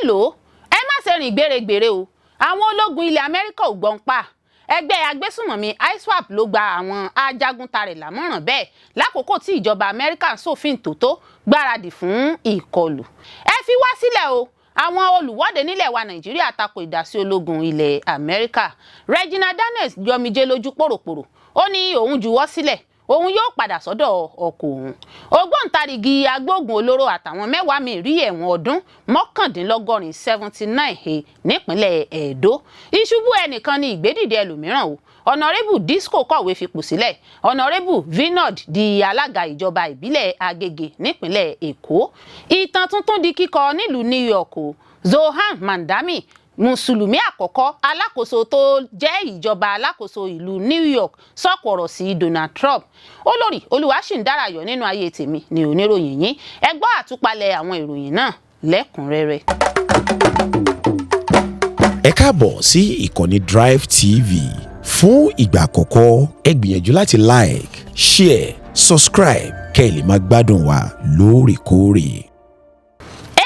mélòó ẹ má ṣe rìn gbèrègbèrè o àwọn ológun ilẹ̀ Amẹ́ríkà ò gbọ́n pa ẹgbẹ́ agbésùnmọ̀mí ISWAP ló gba àwọn ajaguntarẹ̀ lámọ̀ràn bẹ́ẹ̀ lákòókò tí ìjọba Amẹ́ríkà ń ṣòfin tòótọ́ gbáradì fún ìkọlù ẹ fi wá sílẹ̀ o àwọn olùwọ́de nílẹ̀ wa Nàìjíríà tako ìdásí ológun ilẹ̀ Amẹ́ríkà Regina Daniels yọmijé lójú pòròpòrò ó ní òun juwọ́ sílẹ̀ òun yóò padà sọ́dọ̀ ọkọ òun ògbóǹtarìgì agbóògùn olóró àtàwọn mẹ́wàá míì rí ẹ̀wọ̀n ọdún 79 79 nípínlẹ̀ Ẹdó ìṣubú ẹnìkan ní ìgbédìde ẹlòmíràn o ọ̀nàrẹ́bù Disco kọ̀wé fipò sílẹ̀ ọ̀nàrẹ́bù Vinod di alága ìjọba ìbílẹ̀ Agége nípínlẹ̀ Èkó ìtàn tuntun di kíkọ nílùú New York o Zohan Mandami mùsùlùmí àkọ́kọ́ alákòóso tó jẹ́ ìjọba alákòóso ìlú New York sọ̀kò ọ̀rọ̀ sí Donald Trump olórí Olúwaṣìndárayọ̀ nínú ayé tèmi ni oníròyìn yín ẹ gbọ́ àtúpalẹ̀ àwọn ìròyìn náà lẹ́kùnrẹ́rẹ́. ẹ káàbọ̀ sí ìkànnì Drive TV fún ìgbà àkọ́kọ́ ẹ gbìyànjú láti like share subscribe kẹ́ ẹ lè máa gbádùn wa lóòrèkóòrè.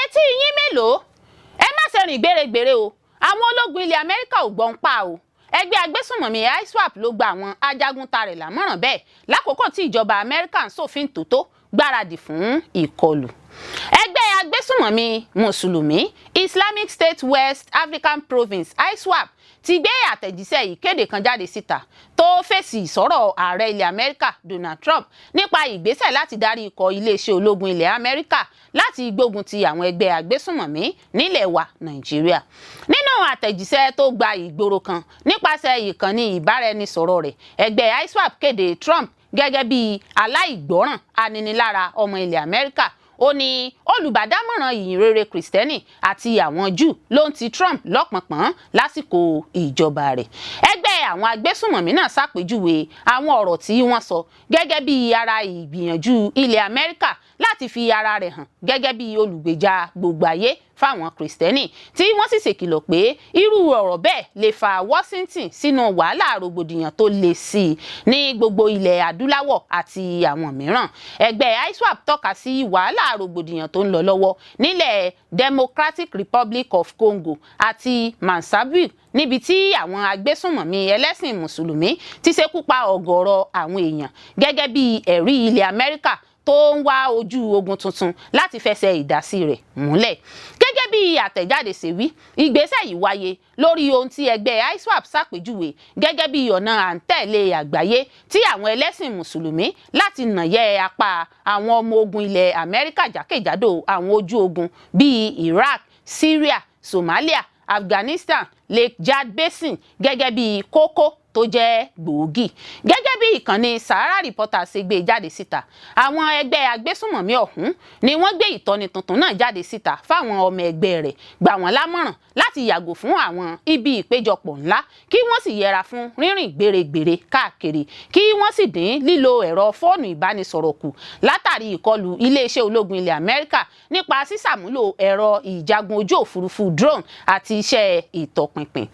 etí yín mélòó ẹ má ṣe rìn gbèrègbèrè o àwọn ológun ilẹ̀ Amẹ́ríkà ò gbọ́n pa o ẹgbẹ́ agbésùnmọ̀mí ISWAP ló gba àwọn ajaguntarẹ̀ lámọ̀ràn bẹ́ẹ̀ lákòókò tí ìjọba Amẹ́ríkà ń ṣòfin tòótọ́ gbáradì fún ìkọlù ẹgbẹ́ agbésùnmọ̀mí mùsùlùmí Islamic State West African Province ISWAP ti gbé àtẹ̀jíṣẹ́ ìkéde kan jáde síta tó fèsì ìsọ̀rọ̀ ààrẹ ilẹ̀ Amẹ́ríkà Donald Trump nípa ìgbésẹ̀ láti darí ikọ̀ iléeṣẹ́ ológun ilẹ̀ Amẹ́ríkà láti gbógun ti àwọn ẹgbẹ́ agbésùnmọ̀mí nílẹ̀ wa Nàìjíríà nínú àtẹ̀jíṣẹ́ tó gba ìgboro kan nípasẹ̀ ìkànnì ìbáraẹnisọ̀rọ̀ rẹ̀ ẹgbẹ́ ISWAP kéde Trump gẹ́gẹ́ bí aláìgbọ́ràn aninilára ọmọ ilẹ̀ Amẹ́ríkà ó ní olùbádámọ̀ràn ìyìnrere Kristẹni àti àwọn Júù ló ń ti Trump lọ́pọ̀npọ̀n lásìkò ìjọba rẹ̀ ẹgbẹ́ àwọn agbésùnmọ̀mí náà ṣàpèjúwe àwọn ọ̀rọ̀ tí wọ́n sọ gẹ́gẹ́ bí ara ìgbìyànjú ilẹ̀ Amẹ́ríkà láti fi ara rẹ̀ hàn gẹ́gẹ́ bí olùgbèjà gbogbo ayé fáwọn Kristẹni tí wọ́n sì ṣèkìlọ̀ pé irú ọ̀rọ̀ bẹ́ẹ̀ lè fa Washington sínú wàhálà rògbòdìyàn tó le sí i ní gbogbo ilẹ̀ adúláwọ̀ àti àwọn mìíràn ẹgbẹ́ ISWAP tọ́ka sí wàhálà rògbòdìyàn tó ń lọ lọ́wọ́ nílẹ̀ Democratic Republic of Congo àti Brazzaville níbi tí àwọn agbésùnmọ̀mí ẹlẹ́sìn mùsùlùmí ti ṣekú pa ọ̀gọ̀rọ̀ àwọn èèyàn gẹ́gẹ́ bí ẹ̀rí ilẹ̀ Amẹ́ríkà tó ń wá ojú ogun tuntun láti fẹsẹ̀ ìdásí rẹ̀ múlẹ̀ gẹ́gẹ́ bí àtẹ̀jáde ṣe wí ìgbésẹ̀ yìí wáyé lórí ohun tí ẹgbẹ́ ISWAP ṣàpèjúwe gẹ́gẹ́ bí ọ̀nà à ń tẹ̀lé àgbáyé tí àwọn ẹlẹ́sìn mùsùlùmí láti nàyẹ́ apá àwọn ọmọ ogun ilẹ̀ Amẹ́ríkà jákèjádò àwọn ojú ogun bíi Iraq, Syria, Somalia, Afghanistan, Lake Chad Basin gẹ́gẹ́ bí kókó tó jẹ́ gbòógì gẹ́gẹ́ bí ìkànnì Sahara Reporter ṣe gbé jáde síta àwọn ẹgbẹ́ agbésùnmọ̀mí ọ̀hún ni wọ́n gbé ìtọ́ni tuntun náà jáde síta fáwọn ọmọ ẹgbẹ́ rẹ̀ gbà wọ́n lámọ̀ràn láti yàgò fún àwọn ibi ìpéjọpọ̀ ńlá kí wọ́n sì yẹra fún rírìn gbèrègbèrè káàkiri kí wọ́n sì dín lílo ẹ̀rọ fóònù ìbánisọ̀rọ̀ kù látàrí ìkọlù iléeṣẹ́ ológun ilẹ̀ Amẹ́ríkà nípa sísàmúlò ẹ̀rọ ìjagun ojú òfurufú drone àti iṣẹ́ ìtọpinpin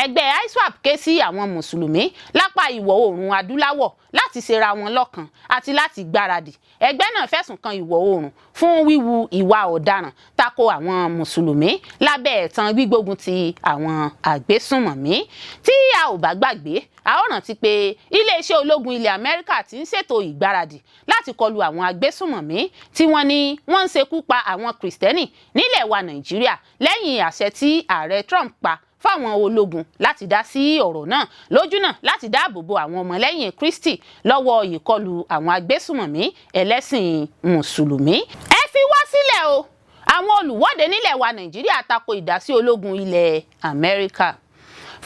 ẹgbẹ́ ISWAP ké sí àwọn mùsùlùmí lápá ìwọ̀ oòrùn adúláwọ̀ láti ṣera wọn lọ́kan àti láti gbáradì ẹgbẹ́ náà fẹ̀sùn kan ìwọ̀ oòrùn fún wíwu ìwà ọ̀daràn tako àwọn mùsùlùmí lábẹ́ ẹ̀tàn gbígbógun ti àwọn agbésùnmọ̀mí tí a ò bá gbàgbé a ó rántí pé iléeṣẹ́ ológun ilẹ̀ Amẹ́ríkà ti ń ṣètò ìgbáradì láti kọlu àwọn agbésùnmọ̀mí tí wọ́n ní wọ́n ń ṣekú pa àwọn Kristẹni nílẹ̀ wa Nàìjíríà lẹ́yìn àṣẹ tí ààrẹ Trump pa fáwọn ológun láti dá sí ọ̀rọ̀ náà lójúnà láti dáàbò bo àwọn ọmọlẹ́yìn Kristi lọ́wọ́ ìkọlù àwọn agbésùnmọ̀mí ẹlẹ́sìn mùsùlùmí. ẹ fi wá sílẹ̀ o àwọn olùwọ́de nílẹ̀ wa Nàìjíríà tako ìdásí ológun ilẹ̀ Amẹ́ríkà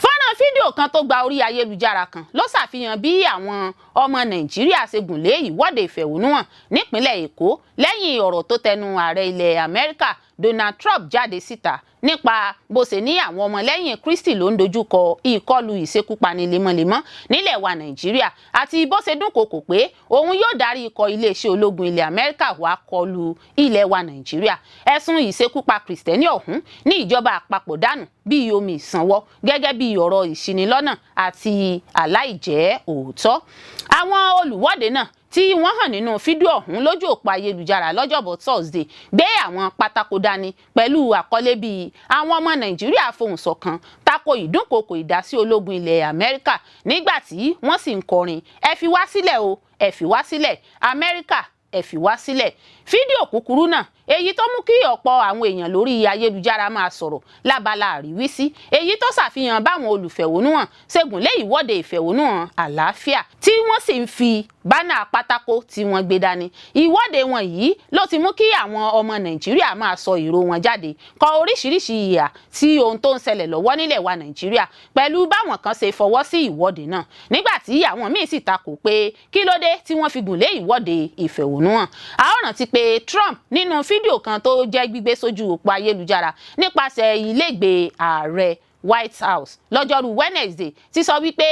fọ́nrán fídíò kan tó gba orí ayélujára kan ló ṣàfihàn bí àwọn ọmọ Nàìjíríà ṣe gùn lé ìwọ́de ìfẹ̀hónúhàn nípínlẹ̀ Èkó lẹ́yìn ọ̀rọ̀ tó tẹnu ààrẹ ilẹ̀ Amẹ́ríkà Donald Trump jáde síta nípa bó ṣe ní àwọn ọmọlẹ́yìn Kristi ló ń dojúkọ ìkọlù ìṣekúpani lemọ́lemọ́ nílẹ̀ wa Nàìjíríà àti bó ṣe dúnkokò pé òun yóò darí ikọ̀ iléeṣẹ́ ológun ilẹ̀ Amẹ́ríkà wá kọlù ilẹ̀ wa Nàìjíríà ẹ̀sùn ìṣekúpa Kristẹni ọ̀hún ní ìjọba àpapọ̀ dànù bí omi ìsanwó gẹ́gẹ́ bí ọ̀rọ̀ ìṣinilọ́nà àti aláìjẹ́ òótọ́ àwọn olùwọ́de náà tí wọ́n hàn nínú fídíò ọ̀hún lójú òpó ayélujára lọ́jọ́bọ̀ Thursday gbé àwọn pátákó dání pẹ̀lú àkọlé bíi àwọn ọmọ Nàìjíríà fohùn ṣọ̀kan tako ìdúnkokò ìdásí ológun ilẹ̀ Amẹ́ríkà nígbà tí wọ́n sì ń kọrin ẹ fi wá sílẹ̀ o ẹ fi wá sílẹ̀ Amẹ́ríkà ẹ fi wá sílẹ̀. Fídíò kúkúrú náà èyí tó mú kí ọ̀pọ̀ àwọn èèyàn lórí ayélujára máa sọ̀rọ̀ lábala àríwísí èyí tó ṣàfihàn báwọn olùfẹ̀hónúhàn ṣègùn lé ìwọ́de ìfẹ̀hónúhàn àlàáfíà tí wọ́n sì ń fi bánà pátákó tí wọ́n gbé dání. Ìwọ́de wọn yìí ló ti mú kí àwọn ọmọ Nàìjíríà máa sọ ìró wọn jáde kọ oríṣiríṣi ìhà sí ohun tó ń ṣẹlẹ̀ lọ́wọ́ nílẹ̀ wa Nàìjíríà pẹ̀lú báwọn kan ṣe fọwọ́ sí ìwọ́de náà nígbà tí àwọn míì sì takò pé kí ló dé tí wọ́n fi gùn lé ìwọ́de ìfẹ̀hónúhàn. A ó rántí pé Trump nínú fídíò kan tó jẹ́ gbígbé sójú òpó ayélujára nípasẹ̀ ilégbèé ààrẹ White House lọ́jọ́rú Wednesday ti sọ wípé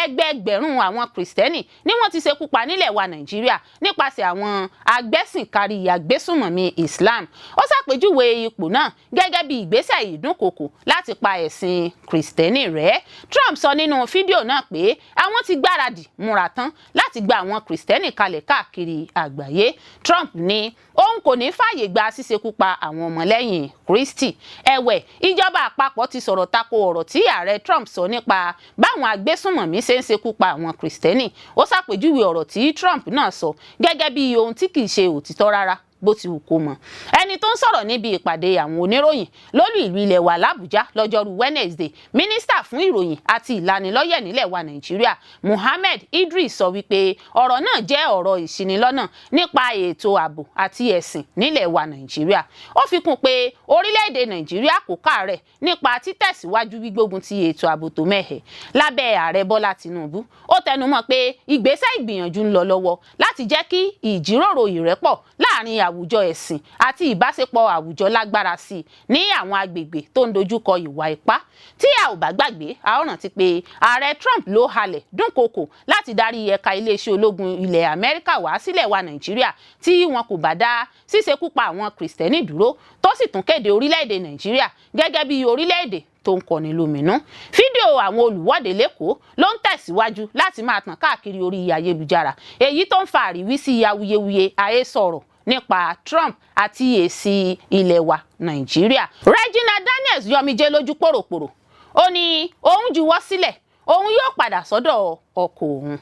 ẹgbẹẹgbẹ̀rún àwọn Kristẹni ni wọ́n ti ṣekú pa nílẹ̀ wa Nàìjíríà nípasẹ̀ àwọn agbẹ́sìnkárí agbésùnmọ̀mí Islam. Ó ṣàpèjúwe ipò náà gẹ́gẹ́ bí ìgbésẹ̀ ìdúnkokò láti pa ẹ̀sìn Kristẹni rẹ́. Trump sọ nínú fídíò náà pé àwọn ti gbáradì múra tán láti gba àwọn Kristẹni kalẹ̀ káàkiri àgbáyé. Trump ní òun kò ní fààyè gba ṣíṣekú pa àwọn ọmọlẹ́yìn Kristi. Ẹ̀wẹ̀, ìjọba àpapọ̀ ti sọ̀rọ̀ tako ọ̀rọ̀ tí ààrẹ Trump sọ nípa báwọn agbésùnmọ̀mí ṣe ń ṣekú pa àwọn Kristẹni. Ó ṣàpèjúwe ọ̀rọ̀ tí Trump náà sọ gẹ́gẹ́ bí ohun tí kìí ṣe òtítọ́ rárá bó ti wù kó mọ. Ẹni tó ń sọ̀rọ̀ níbi ìpàdé àwọn oníròyìn lólú ìlú ilẹ̀ wa l'Àbújá lọ́jọ́rú Wednesday, mínísítà fún ìròyìn àti ìlanilọ́yẹ̀ nílẹ̀ wa Nàìjíríà Mohammed Idris sọ wípé ọ̀rọ̀ náà jẹ́ ọ̀rọ̀ ìṣinilọ́nà nípa ètò ààbò àti ẹ̀sìn nílẹ̀ wa Nàìjíríà. Ó fi kún pé orílẹ̀-èdè Nàìjíríà kò káàárẹ̀ nípa títẹ̀síwájú gbígbógun ti ètò ààbò tó mẹ́hẹ̀ lábẹ́ ààrẹ Bọ́lá Tinubu. Ó tẹnumọ́ pé ìgbésẹ̀ ìgbìyànjú ń lọ lọ́wọ́ láti jẹ́ kí ìjíròrò ìrẹ́pọ̀ láàrin àwùjọ ẹ̀sìn àti ìbáṣepọ̀ àwùjọ lágbára sí i ní àwọn agbègbè tó ń dojúkọ ìwà ipá. Tí a ò bá gbàgbé, a ó rántí pé ààrẹ Trump ló halẹ̀ dúnkokò láti darí ẹ̀ka iléeṣẹ́ ológun ilẹ̀ Amẹ́ríkà wá sílẹ̀ wa Nàìjíríà tí wọn kò bá dá ṣíṣekú pa àwọn Kristẹni dúró, tó sì tún kéde orílẹ̀-èdè Nàìjíríà gẹ́gẹ́ bí orílẹ̀-èdè tó ń kọni lóminú. Fídíò àwọn olùwọ́de lẹ́kọ̀ọ́ ló ń tẹ̀síwájú láti máa tàn káàkiri orí ayélujára èyí tó ń fa àríwísí awuyewuye àhesọ̀rọ̀ nípa Trump àti èsì ilẹ̀ wa Nàìjíríà. Regina Daniels yọmijé lójú pòròpòrò. Ó ní òun juwọ́ sílẹ̀, òun yóò padà sọ́dọ̀ ọkọ òun.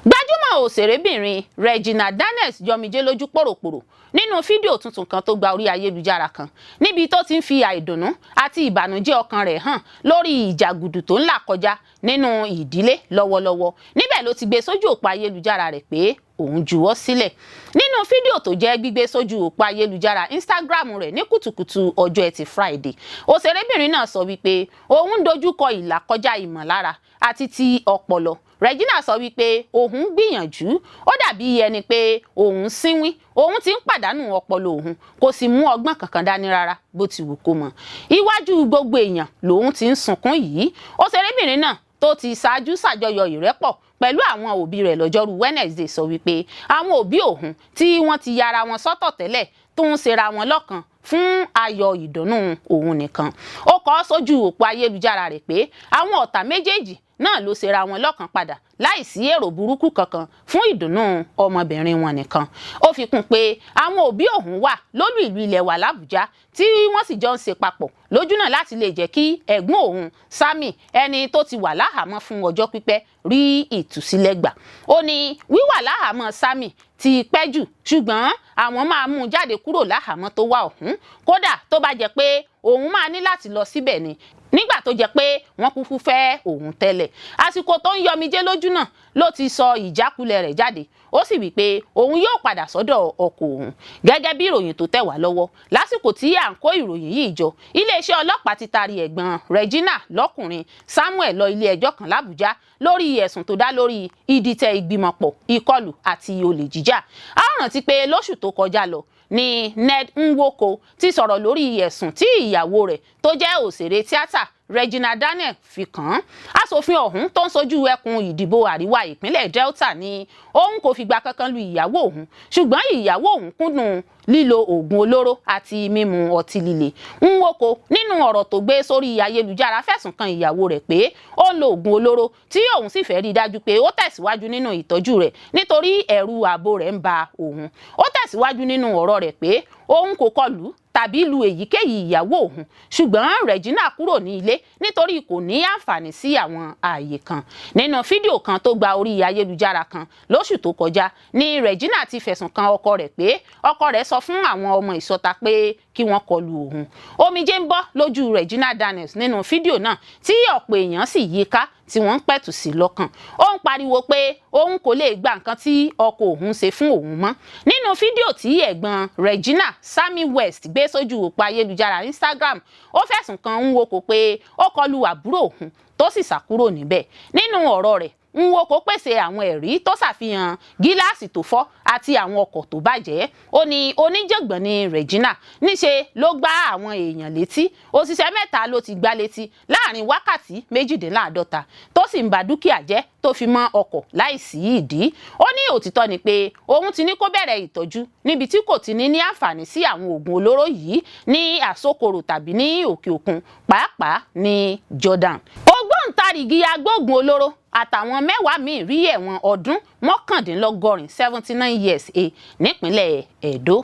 Gbajúmọ̀ òṣèrébìnrin Regina Daniels yọmijé lójú pòròpòrò nínú fídíò tuntun kan tó gba orí ayélujára kan níbi tó ti ń fi àìdùnnú àti ìbànújẹ́ ọkàn rẹ̀ hàn lórí ìjàgùdù tó ń là kọjá nínú ìdílé lọ́wọ́lọ́wọ́. Níbẹ̀ ló ti gbé sójú òpó ayélujára rẹ̀ pé òun juwọ́ sílẹ̀. Nínú fídíò tó jẹ́ gbígbé sójú òpó ayélujára Instagram rẹ̀ ní kùtùkùtù ọjọ́ Ẹtì Friday, òṣèrébìnrin náà sọ wípé òun dojúkọ ìlàkọjá ìmọ̀lára àti ti ọpọlọ. Regina sọ wípé òun gbìyànjú, ó dàbí ẹni pé òun sínwín, òun ti ń pàdánù ọpọlọ òun, kò sì mú ọgbọ́n kankan dání rárá bó ti wù kó mọ. Iwájú gbogbo èèyàn lòun ti ń sunkún yìí. Òṣèrébìnrin náà tó ti ṣáájú ṣàjọyọ̀ ìrẹ́pọ̀ pẹ̀lú àwọn òbí rẹ̀ lọ́jọ́rú Wednesday sọ wípé àwọn òbí òun tí wọ́n ti yára wọn sọ́tọ̀ tẹ́lẹ̀ tó ń ṣera wọn lọ́kan fún ayọ̀ ìdùnnú òun nìkan. Ó kọ sójú òpó ayélujára rẹ̀ pé àwọn ọ̀tá méjèèjì náà ló ṣera wọn lọ́kan padà láìsí èrò burúkú kankan fún ìdùnnú ọmọbìnrin wọn nìkan. Ó fi kún pé àwọn òbí òun wà lólú ìlú ilẹ̀ wa l'Àbújá tí wọ́n sì jọ ń ṣe papọ̀ lójúnà láti lè jẹ́ kí ẹ̀gbọ́n òun Sammy, ẹni tó ti wà láhàámọ́ fún ọjọ́ pípẹ́, rí ìtúsílẹ̀ gbà. Ó ní wíwà láhàámọ́ Sammy ti pẹ́ jù, ṣùgbọ́n àwọn máa mú un jáde kúrò láhàámọ́ tó wà ọ̀hún. Kódà tó bá jẹ́ pé òun máa ní láti lọ síbẹ̀ ni nígbà tó jẹ́ pé wọ́n kúkú fẹ́ òun tẹ́lẹ̀. Àsìkò tó ń yọmijé lójú náà ló ti sọ ìjákulẹ̀ rẹ̀ jáde. Ó sì wí pé òun yóò padà sọ́dọ̀ ọkọ òun. Gẹ́gẹ́ bí ìròyìn tó tẹ̀ wá lọ́wọ́, lásìkò tí à ń kó ìròyìn yìí jọ, iléeṣẹ́ ọlọ́pàá ti taari ẹ̀gbọ́n Regina lọ́kùnrin Samuel lọ ilé ẹjọ́ kan l'Àbújá lórí ẹ̀sùn tó dá lórí ìdìtẹ̀ ìgbìmọ̀pọ̀, ìkọlù àti olè jíjà. A rántí pé lóṣù tó kọjá lọ ni Ned Nwoko ti sọ̀rọ̀ lórí ẹ̀sùn tí ìyàwó rẹ̀ tó jẹ́ òṣèré tíátà Regina Daniels fi kàn án. Aṣòfin ọ̀hún tó ń sojú ẹkùn ìdìbò àríwá ìpínlẹ̀ Delta ní òun kò fìgbà kankan lu ìyàwó òun, ṣùgbọ́n ìyàwó òun kúndùn lílo oògùn olóró àti mímu ọtí líle. Nwoko nínú ọ̀rọ̀ tó gbé sórí ayélujára fẹ̀sùn kan ìyàwó rẹ̀ pé ó ń lo oògùn olóró tí òun sì fẹ́ rí dájú pé ó tẹ̀síwájú nínú ìtọ́jú rẹ̀ nítorí ẹ̀rù ààbò rẹ̀ ń ba òun. Ó tẹ̀síwájú nínú ọ̀rọ̀ rẹ̀ pé òun kò kọlù tàbí lu èyíkéyìí ìyàwó òun, ṣùgbọ́n Regina kúrò ní ilé nítorí kò ní àǹfààní sí àwọn ààyè kan. Nínú fídíò kan tó gba orí ayélujára kan lóṣù tó kọjá ni Regina ti fẹ̀sùn kan ọkọ rẹ̀ pé ọkọ rẹ̀ sọ fún àwọn ọmọ ìsọta pé kí wọ́n kọlù òun. Omijé ń bọ́ lójú Regina Daniels nínú fídíò náà tí ọ̀pọ̀ èèyàn sì yí ká tí wọ́n ń pẹ̀tù sí lọ́kàn. Ó ń pariwo pé òun kò lè gba nǹkan tí ọkọ òun ṣe fún òun mọ́. Nínú fídíò tí ẹ̀gbọ́n Regina, Sammy West, gbé sójú òpó ayélujára Instagram, ó fẹ̀sùn kan Nwoko pé ó kọlù àbúrò òun tó sì sá kúrò níbẹ̀. Nínú ọ̀rọ̀ rẹ̀, Nwoko pèsè àwọn ẹ̀rí tó ṣàfihàn gíláàsì tó fọ́ àti àwọn ọkọ̀ tó bàjẹ́. Ó ní oníjàngbọ̀n ní Regina, níṣe ló gbá àwọn èèyàn létí. Òṣìṣẹ́ 3 ló ti gbá létí láàrin wákàtí 48 tó sì ń ba dúkìá jẹ́ tó fi mọ́ ọkọ̀ láìsí ìdí. Ó ní òtítọ́ ni pé òun ti ní kó bẹ̀rẹ̀ ìtọ́jú níbi tí kò ti ní àǹfààní sí àwọn oògùn olóró yìí ní àsokòrò tàbí ní òkè òkun, pàápàá ní Jordan. Ògbóǹtarìgì agbóògùn olóró àtàwọn 10 míì rí ẹ̀wọ̀n ọdún 79 79 years nípínlẹ̀ Edo.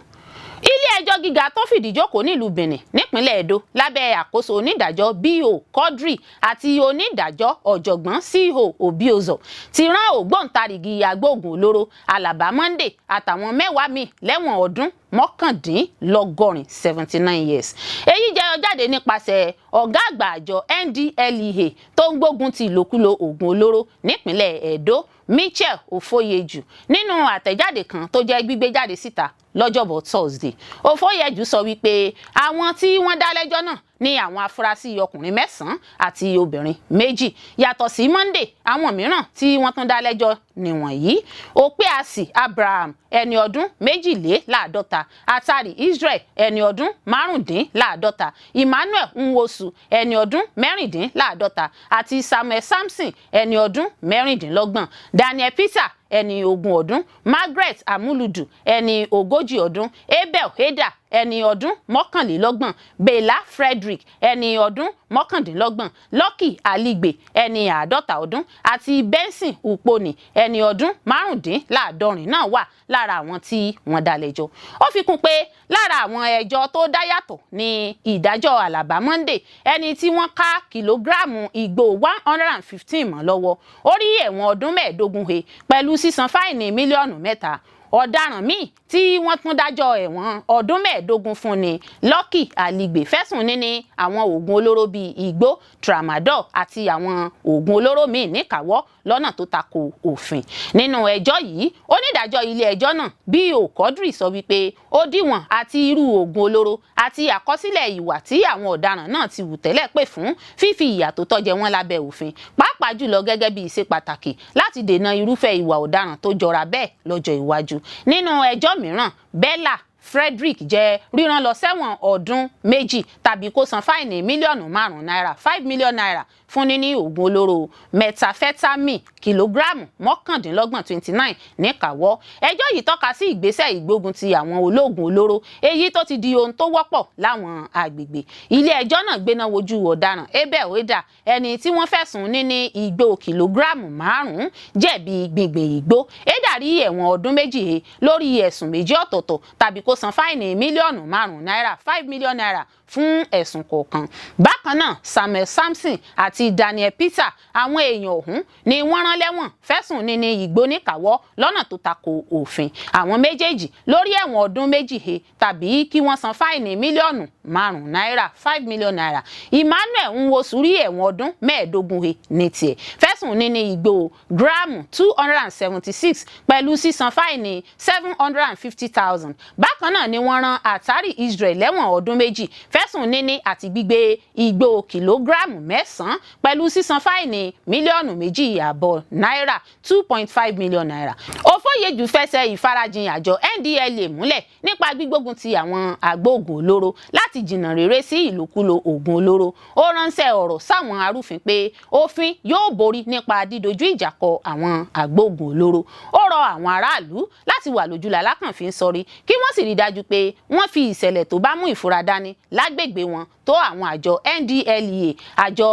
Ilé-ẹjọ́ gíga tó fìdí jókòó nílùú Benin nípínlẹ̀ Edo lábẹ́ àkóso onídàájọ́ B.O. Quadri àti onídàájọ́ ọ̀jọ̀gbọ́n C.O. Obiozo ti rán ògbóǹtarìgì agbóògùn olóró Alaba Monday àtàwọn 10 míì lẹ́wọ̀n ọdún 79 79 years. Èyí jẹ́ jáde nípasẹ̀ ọ̀gá àgbà àjọ NDLEA tó ń gbógun ti ìlòkulò oògùn olóró nípínlẹ̀ Edo, Michel Ofoyeju, nínú àtẹ̀jáde kan tó jẹ́ gbígbé jáde síta lọ́jọ́bọ̀ Thursday. Ofoyeju sọ wípé àwọn tí wọ́n dá lẹ́jọ́ náà ní àwọn afurasí ọkùnrin 9 àti obìnrin 2. Yàtọ̀ sí Monday, àwọn mìíràn tí wọ́n tún dá lẹ́jọ́ nìwọ̀nyí: Opeasi Abraham, ẹni ọdún 52, Atari Israel, ẹni ọdún 55, Emmanuel Nwosu, ẹni ọdún 56, àti Samuel Samson, ẹni ọdún 26, Daniel Peter, ẹni 20 ọdún, Margaret Amuludu, ẹni 40 ọdún, Abel Heda, ẹni ọdún 29, Bella Frederick, ẹni ọdún 29, Lucky Aligbe, ẹni 50 ọdún, àti Benson Uponi, ẹni ọdún 55 náà wà lára àwọn tí wọ́n dá lẹ́jọ́. Ó fi kún pé lára àwọn ẹjọ́ tó dá yàtọ̀ ní ìdájọ́ Alaba Monday, ẹni tí wọ́n ká kìlógíráàmù igbó 115 mọ́ lọ́wọ́, ó rí ẹ̀wọ̀n ọdún 15 he pẹ̀lú sísan fáìnì mílíọ̀nù 3. Ọ̀daràn míì tí wọ́n tún dájọ́ ẹ̀wọ̀n ọdún 15 fún ni Lucky Aligbe fẹ̀sùn níní àwọn oògùn olóró bíi igbó, tramadol àti àwọn oògùn olóró míì níkàáwọ́ lọ́nà tó tako òfin. Nínú ẹjọ́ yìí, onídàájọ́ ilé ẹjọ́ náà B.O. Quadri sọ wípé òdiwọ̀n àti irú oògùn olóró àti àkọsílẹ̀ ìwà tí àwọn ọ̀daràn náà ti wù tẹ́lẹ̀ pè fún fífi ìyà tó tọ́ jẹ wọ́n lábẹ́ òfin, pàápàá jùlọ gẹ́gẹ́ bí ìṣe pàtàkì láti dènà irúfẹ́ ìwà ọ̀daràn tó jọra bẹ́ẹ̀ lọ́jọ́ iwájú. Nínú ẹjọ́ mìíràn, Bella Frederick jẹ́ ríran lọ sẹ́wọ̀n ọdún 2 tàbí kó san fáìnì mílíọ̀nù 5 náírà 5 million naira fún níní oògùn olóró methamphetamine kìlógíráàmù 29 níkàáwọ́. Ẹjọ́ yìí tọ́ka sí ìgbésẹ̀ ìgbógun ti àwọn olóògùn olóró, èyí tó ti di ohun tó wọ́pọ̀ láwọn agbègbè. Ilé ẹjọ́ náà gbéná wojú ọ̀daràn Abel Heda, ẹni tí wọ́n fẹ̀sùn níní igbó kìlógíráàmù 5 jẹ̀bi gbíngbin igbó. Heda rí ẹ̀wọ̀n ọdún 2 he lórí ẹ̀sùn 2 ọ̀tọ̀ọ̀tọ̀ tàbí kó san fáìnì mílíọ̀nù 5 náírà 5 million naira fún ẹ̀sùn kọ̀ọ̀kan. Bákan náà, Samuel Samson àti Daniel Peter, àwọn èèyàn ọ̀hún ni wọ́n rán lẹ́wọ̀n fẹ̀sùn níní igbó níkàáwọ́ lọ́nà tó tako òfin. Àwọn méjèèjì lórí ẹ̀wọ̀n ọdún 2 he tàbí kí wọ́n san fáìnì mílíọ̀nù 5 náírà 5 million naira. Emmanuel Nwosu rí ẹ̀wọ̀n ọdún 15 he ní tiẹ̀ fẹ̀sùn níní igbó gíráàmù 276 pẹ̀lú sísan fáìnì 750,000. Bákan náà ni wọ́n rán Atari Israel lẹ́wọ̀n ọdún 2 fẹ̀sùn níní àti gbígbé igbó kìlógíráàmù 9 pẹ̀lú sísan fáìnì mílíọ̀nù 2.5 náírà 2.5 million naira. Ofoyeju fẹsẹ̀ ìfarajìn àjọ NDLEA múlẹ̀ nípa gbígbógun ti àwọn agbóògùn olóró láti jìnnà rere sí ìlòkulò oògùn olóró. Ó ránṣẹ́ ọ̀rọ̀ sáwọn arúfin pé òfin yóò borí nípa dídojú ìjà kọ àwọn agbóògùn olóró. Ó rọ rọ àwọn aráàlú láti wà lójúlá lákànfin sọrí kí wọ́n sì rí dájú pé wọ́n fi ìṣẹ̀lẹ̀ tó bá mú ìfura dání lágbègbè wọn tó àwọn àjọ NDLEA àjọ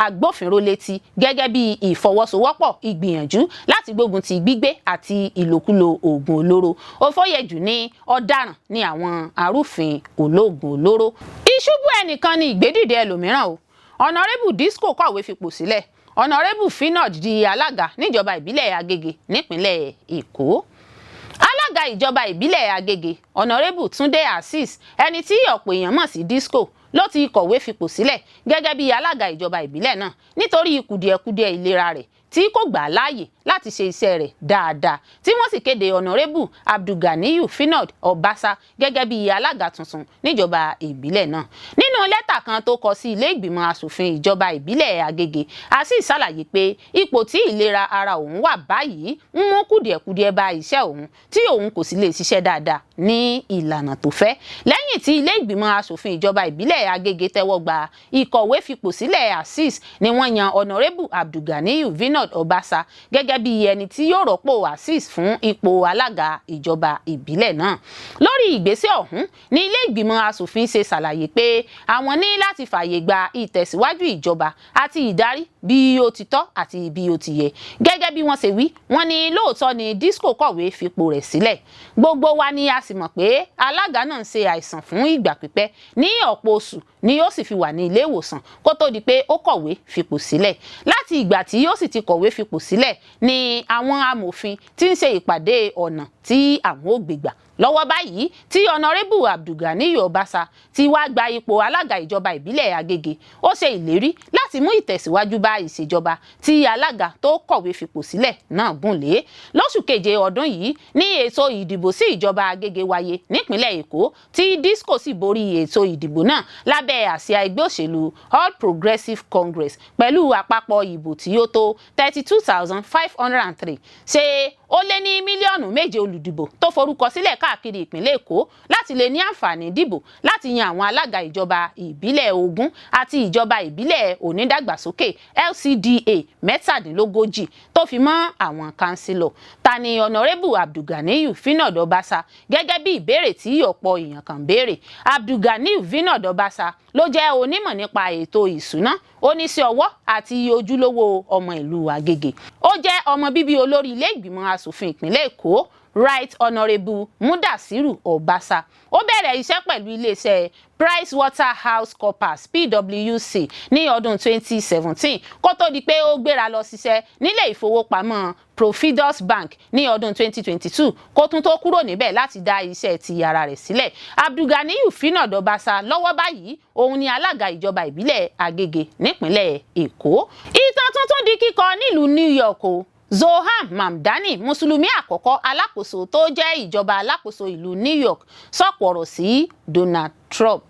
agbófinró létí gẹ́gẹ́ bí ìfọwọ́sowọ́pọ̀ ìgbìyànjú láti gbógun ti gbígbé àti ìlòkulò oògùn olóró. Òfóyèjù ní ọ̀daràn ní àwọn arúfin olóògùn olóró. Ìṣubú ẹnìkan ni ìgbédìde ẹlòmíràn o. Honorable Disco kọ̀wé fipò sílẹ̀. Honorable Finod di alága níjọba ìbílẹ̀ Agége nípínlẹ̀ Èkó. Alága ìjọba ìbílẹ̀ Agége Honorable Túndé Azeez ẹni tí ọ̀pọ̀ èèyàn mọ̀ sí Disco ló ti kọ̀wé fipò sílẹ̀ gẹ́gẹ́ bí alága ìjọba ìbílẹ̀ náà nítorí kùdìẹ̀kudiẹ ìlera rẹ̀ tí kò gbà láàyè láti ṣe iṣẹ́ rẹ̀ dáadáa tí wọ́n sì kéde Honorable Abdulganiyu Finod Obasa gẹ́gẹ́ bí alága tuntun níjọba ìbílẹ̀ náà. Nínú lẹ́tà kan tó kọ sí ilé ìgbìmọ̀ asòfin ìjọba ìbílẹ̀ Agége, Azeez ṣàlàyé pé ipò tí ìlera ara òun wà báyìí ń mú kùdìẹ̀kudiẹ bá iṣẹ́ òun tí òun kò sì lè ṣiṣẹ́ dáadáa ní ìlànà tó fẹ́. Lẹ́yìn tí ilé ìgbìmọ̀ asòfin ìjọba ìbílẹ̀ Agége tẹ́wọ́ gba ìkọ̀wé fipò sílẹ̀ Azeez ni wọ́n yan Honorable Abdulganiyu Finod Obasa gẹ́gẹ́ bí ẹni tí yóò rọ́pò Azeez fún ipò alága ìjọba ìbílẹ̀ náà. Lórí ìgbésẹ̀ ọ̀hún ní ilé ìgbìmọ̀ asòfin ṣe ṣàlàyé pé àwọn ní láti fààyè gba ìtẹ̀síwájú ìjọba àti ìdarí bí ó ti tọ́ àti bí ó ti yẹ. Gẹ́gẹ́ bí wọ́n ṣe wí, wọ́n ní lóòótọ́ ni Disco kọ̀wé fipò rẹ̀ sílẹ̀. Gbogbo wa ni a sì mọ̀ pé alága náà ń ṣe àìsàn fún ìgbà pípẹ́ ní ọ̀pọ̀ oṣù ni ó sì fi wà ní ilé ìwòsàn kó tó di pé ó kọ̀wé fipò sílẹ̀. Láti ìgbà tí ó sì ti kọ̀wé fipò sílẹ̀ ni àwọn amòfin ti ń ṣe ìpàdé ọ̀nà tí àwọn ò gbé gbà. Lọ́wọ́ báyìí tí Honorable Abdulganiyu Obasa ti wá gba ipò alága ìjọba ìbílẹ̀ Agége, ó ṣe ìlérí láti mú ìtẹ̀síwájú bá ìṣèjọba tí alága tó kọ̀wé fipò sílẹ̀ náà gùn lé. Lóṣù keje ọdún yìí ní ètò ìdìbò sí ìjọba Agége wáyé nípínlẹ̀ Èkó tí Disco sì borí ètò ìdìbò náà lábẹ́ àsíá ẹgbẹ́ òṣèlú All Progressives Congress pẹ̀lú àpapọ̀ ìbò tí ó tó 32,503. Ṣé ó lé ní mílíọ̀nù 7 olùdìbò tó forúkọ sílẹ̀ káàkiri ìpínlẹ̀ Èkó láti lè ní àǹfààní dìbò láti yan àwọn alága ìjọba ìbílẹ̀ 20 àti ìjọba ìbílẹ̀ onídàgbàsókè LCDA 37 tó fi mọ́ àwọn kánsílọ̀. Ta ni Honorable Abdulganiyu Finod Obasa? Gẹ́gẹ́ bí ìbéèrè tí ọ̀pọ̀ èèyàn kan béèrè, Abdulganiyu Finod Obasa ló jẹ́ onímọ̀ nípa ètò ìṣúná, oníṣẹ́ ọwọ́ àti ojúlówó ọmọ ìlú Agége. Ó jẹ́ ọmọ bíbí olórí ilé ìgbìmọ̀ asòfin ìpínlẹ̀ Èkó Right Honourable Mudasiru Obasa. Ó bẹ̀rẹ̀ iṣẹ́ pẹ̀lú iléeṣẹ́ PricewaterhouseCoopers PwC ní ọdún 2017 kó tó di pé ó gbéra lọ ṣiṣẹ́ nílé ìfowópamọ́ Profidus Bank ní ọdún 2022 kó tún tó kúrò níbẹ̀ láti dá iṣẹ́ ti ara rẹ̀ sílẹ̀. Abdulganiyu Finod Obasa lọ́wọ́ báyìí òun ni alága ìjọba ìbílẹ̀ Agége nípínlẹ̀ Èkó. Ìtàn tuntun di kíkọ nílùú New York o. Zoham Mamdani, mùsùlùmí àkọ́kọ́ alákòóso tó jẹ́ ìjọba alákòóso ìlú New York, sọ̀pọ̀ ọ̀rọ̀ sí Donald Trump.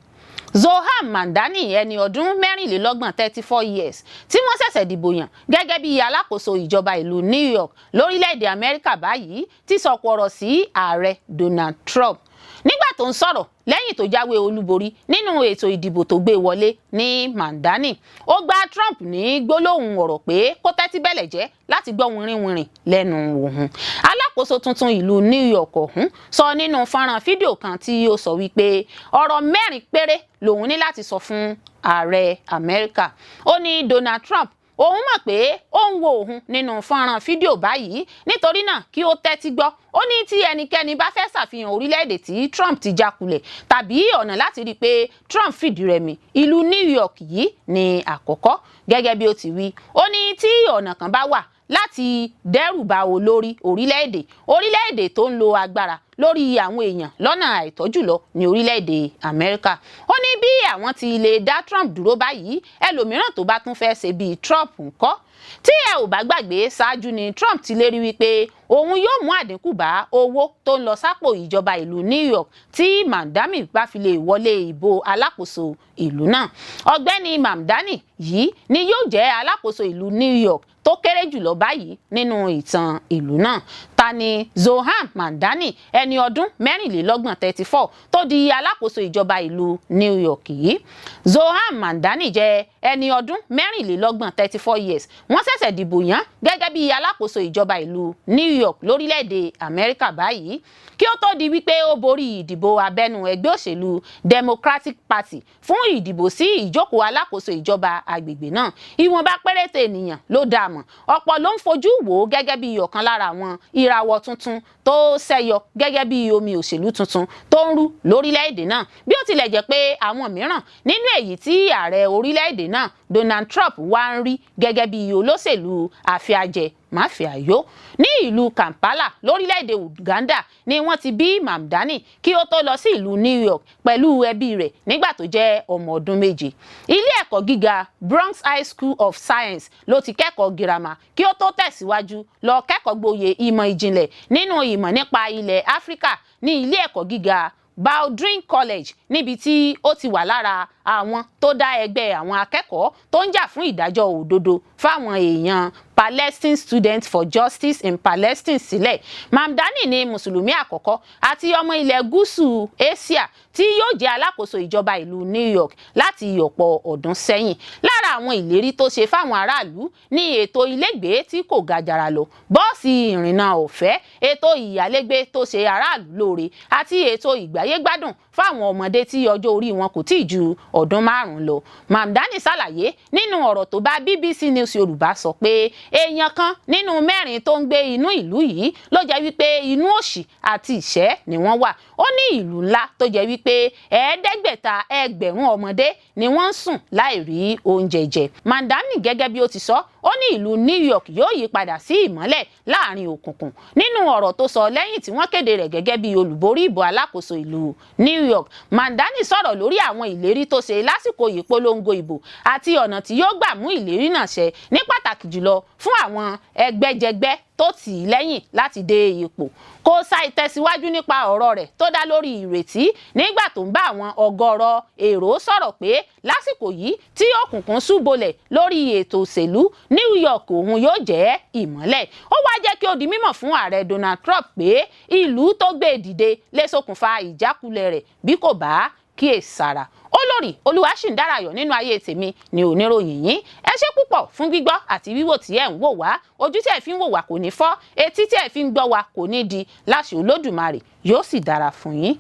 Zoham Mamdani ẹni ọdún 34 34 years tí wọ́n ṣẹ̀ṣẹ̀ dìbò yàn gẹ́gẹ́ bí alákòóso ìjọba ìlú New York lórílẹ̀‐èdè Amẹ́ríkà báyìí ti sọ̀pọ̀ ọ̀rọ̀ sí ààrẹ Donald Trump. Nígbà tó ń sọ̀rọ̀ lẹ́yìn tó jáwé olúborí nínú ètò ìdìbò tó gbé wọlé ní Mamdani, ó gbá Trump ní gbólóhùn ọ̀rọ̀ pé kó tẹ́tí bẹ̀lẹ̀ jẹ́ láti gbọ́ wìnrìnwìnrìn lẹ́nu òun. Alákòóso tuntun ìlú New York ọ̀hún sọ nínú fọ́nrán fídíò kan tí ó sọ wípé ọ̀rọ̀ 4 péré lòun ní láti sọ fún ààrẹ Amẹ́ríkà. Ó ní Donald Trump òun mọ̀ pé ó ń wo òun nínú fọ́nrán fídíò báyìí, nítorí náà kí ó tẹ́tí gbọ́. Ó ní tí ẹnikẹ́ni bá fẹ́ ṣàfihàn orílẹ̀-èdè tí Trump ti jákulẹ̀ tàbí ọ̀nà láti rí i pé Trump fìdí rẹmi, ìlú New York yìí ni àkọ́kọ́. Gẹ́gẹ́ bí ó ti wí, ó ní tí ọ̀nà kan bá wà láti dẹ́rù ba olórí orílẹ̀-èdè tó ń lo agbára lórí àwọn èèyàn lọ́nà àìtọ́ jùlọ ní orílẹ̀-èdè Amẹ́ríkà. Ó ní bí àwọn ti lè dá Trump dúró báyìí, ẹlòmíràn tó bá tún fẹ́ ṣe bíi Trump ńkọ́. Tí ẹ ò bá gbàgbé, ṣáájú ni Trump ti lérí wípé òun yóò mú àdínkù bá owó tó ń lọ sápò ìjọba ìlú New York tí Mamdani bá fi lè wọlé ìbò alákòóso ìlú náà. Ọ̀gbẹ́ni Mamdani yìí ni yóò jẹ́ alákòóso ìlú New York tó kéré jùlọ báyìí nínú ìtàn ìlú náà. ta ni Zohan Mamdani ẹni ọdún mẹ́rìnlélọ́gbọ̀n 34 tó di alákòóso ìjọba ìlú New York yìí. Zohan Mamdani jẹ́ ẹni ọdún mẹ́rìnlélọ́gbọ̀n 34 years. Wọ́n ṣẹ̀ṣẹ̀ dìbò yàn gẹ́gẹ́ bí alákòóso ìjọba ìlú New York lórílẹ̀‐èdè Amẹ́ríkà báyìí kí ó tó di wípé ó borí ìdìbò abẹ́nú ẹgbẹ́ òṣèlú Democratic Party fún ìdìbò sí ìjókòó alákòóso ìjọba agbègbè náà. Ìwọ̀nba péréte ènìyàn ló dá mọ̀. Ọ̀pọ̀ ló ń fojú wò ó gẹ́gẹ́ bí ọ̀kan lára àwọn ìràwọ̀ tuntun tó ṣẹ́yọ gẹ́gẹ́ bí omi òṣèlú tuntun tó ń rú lórílẹ̀‐èdè náà, bí ó tilẹ̀ jẹ́ pé àwọn mìíràn nínú èyí tí ààrẹ orílẹ̀‐èdè náà Donald Trump wá ń rí gẹ́gẹ́ bí olóṣèlú àfiajẹ máfíàyó. Ní ìlú Kampala lórílẹ̀‐èdè Uganda ni wọ́n ti bí Mamdani kí ó tó lọ sí ìlú New York pẹ̀lú ẹbí rẹ̀ nígbà tó jẹ́ ọmọ ọdún 7. Ilé ẹ̀kọ́ gíga Bronx High School of Science ló ti kẹ́kọ̀ọ́ girama kí ó tó tẹ̀síwájú lọ kẹ́kọ̀ọ́ gboyè ìmọ̀ ìjìnlẹ̀ nínú ìmọ̀ nípa ilẹ̀ Áfíríkà ní ilé ẹ̀kọ́ gíga Baldwin College níbi tí ó ti wà lára àwọn tó dá ẹgbẹ́ àwọn akẹ́kọ̀ọ́ tó ń jà fún ìdájọ́ òdodo fáwọn èèyàn Palestine Students for Justice in Palestine sílẹ̀. Mamdani ni mùsùlùmí àkọ́kọ́ àti ọmọ ilẹ̀ gúúsù Asia tí yóò jẹ́ alákòóso ìjọba ìlú New York láti ọ̀pọ̀ ọdún sẹ́yìn. Lára àwọn ìlérí tó ṣe fáwọn aráàlú ní ètò ilégbèé tí kò ga jàrà lọ, bọ́ọ̀sì ìrìnnà ọ̀fẹ́, ètò ìyálégbé tó ṣe aráàlú lóore àti ètò ìgbáyégbádùn fáwọn ọmọdé tí ọjọ́ orí wọn kò tíì ju ọdún 5 lọ. Mamdani ṣàlàyé nínú ọ̀rọ̀ tó bá BBC News Yorùbá sọ pé èèyàn kan nínú 4 tó ń gbé inú ìlú yìí ló jẹ́ wípé inú òṣì àti ìṣẹ́ ni wọ́n wà. Ó ní ìlú ńlá tó jẹ́ wípé 500,000 ọmọdé ni wọ́n ń sùn láì rí oúnjẹ jẹ. Mamdani gẹ́gẹ́ bí ó ti sọ, ó ní ìlú New York yóò yí padà sí ìmọ́lẹ̀ láàrin òkùnkùn. Nínú ọ̀rọ̀ tó sọ lẹ́yìn tí wọ́n kéde rẹ̀ gẹ́gẹ́ bí olùborí ìbò alákòóso ìlú New York, Mamdani sọ̀rọ̀ lórí àwọn ìlérí tó ṣe lásìkò ìpolongo ìbò àti ọ̀nà tí yóò gbà mú ìlérí náà ṣẹ, ní pàtàkì jùlọ fún àwọn ẹgbẹ́jẹgbẹ́ tó tì í lẹ́yìn láti dé ipò. Kò ṣàì tẹ̀síwájú nípa ọ̀rọ̀ rẹ̀ tó dá lórí ìrètí nígbà tó ń bá àwọn ọ̀gọ̀rọ̀ èrò sọ̀rọ̀ pé lásìkò yìí tí òkùnkùn ṣúbolẹ̀ lórí ètò òṣèlú, New York òun yóò jẹ́ ìmọ́lẹ̀. Ó wá jẹ́ kí ó di mímọ̀ fún ààrẹ Donald Trump pé ìlú tó gbé dìde lè ṣokùnfà ìjákulẹ̀ rẹ̀ bí kò bá kíyèsára. Olórí Olúwaṣìndárayọ̀ nínú ayé tèmi ni oníròyìn yín. Ẹ ṣé púpọ̀ fún gbígbọ́ àti wíwò tí ẹ̀ ń wò wá. Ojú tí ẹ̀ fi ń wò wá kò ní fọ́, etí tí ẹ̀ fi ń gbọ́ wá kò ní di. Láṣẹ Olódùmarè yóò sì dára fún yín.